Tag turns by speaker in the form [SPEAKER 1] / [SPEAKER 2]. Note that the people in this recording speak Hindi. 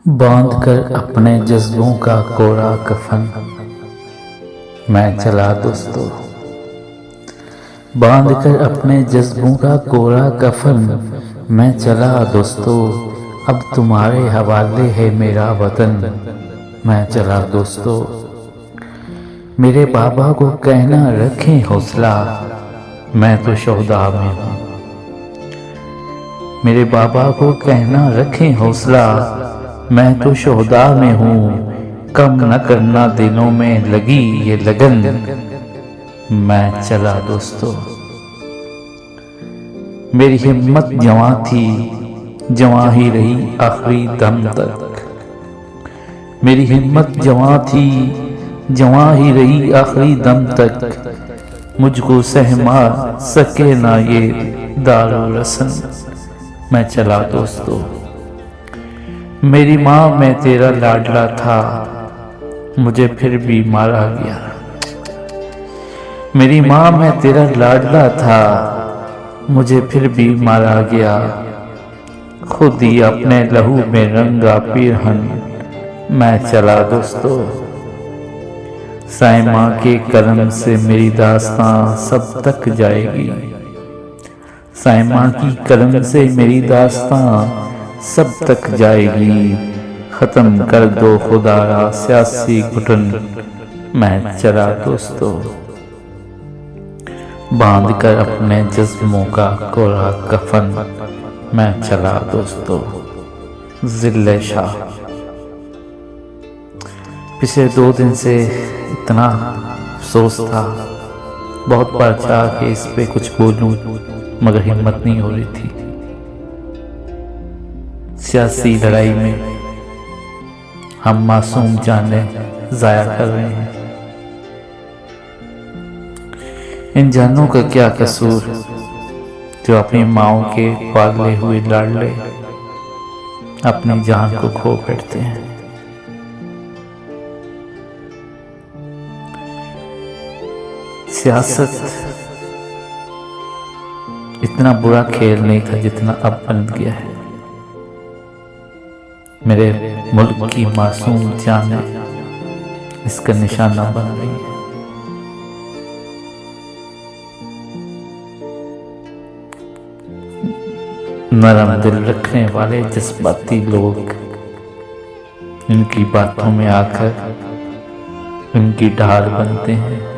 [SPEAKER 1] बांध कर अपने जज्बों का कोरा कफन मैं चला दोस्तों। बांध कर अपने जज्बों का कोरा कफन मैं चला दोस्तों। अब तुम्हारे हवाले है मेरा वतन मैं चला दोस्तों। मेरे बाबा को कहना रखें हौसला मैं तो शोहदा में हूँ। मेरे बाबा को कहना रखें हौसला मैं तो शोहदा में हूँ। कम न करना दिलों में लगी ये लगन मैं चला दोस्तों। मेरी हिम्मत जवां थी जवां ही रही आखिरी दम तक। मेरी हिम्मत जवां थी जवां ही रही आखिरी दम तक। मुझको सहमा सके ना ये दारो रसन मैं चला दोस्तों। मेरी माँ मैं तेरा लाडला था मुझे फिर भी मारा गया। मेरी माँ मैं तेरा लाडला था मुझे फिर भी मारा गया। खुद ही अपने लहू में रंगा पीरहन मैं चला दोस्तों। साईं के करम से मेरी दास्तां सब तक जाएगी। साईं की करम से मेरी दास्तां सब तक जाएगी। खत्म कर दो खुदारा सियासी घुटन मैं चला दोस्तों। बांध कर अपने जज्बों का कोरा कफन मैं चला दोस्तों। जिले शाह। पिछले 2 दिन से इतना अफसोस था, बहुत बार चाहा कि इस पे कुछ बोलूं मगर हिम्मत नहीं हो रही थी। सियासी लड़ाई में हम मासूम जाने जाया कर रहे हैं। इन जानों का क्या कसूर जो अपनी माओ के पाले हुए लाडले अपनी जान को खो बैठते हैं। सियासत इतना बुरा खेल नहीं था जितना अब बन गया है। मेरे मुल्क की मासूम जानें इसका निशाना बन रही है। नरम दिल रखने वाले जज्बाती लोग इनकी बातों में आकर इनकी ढाल बनते हैं।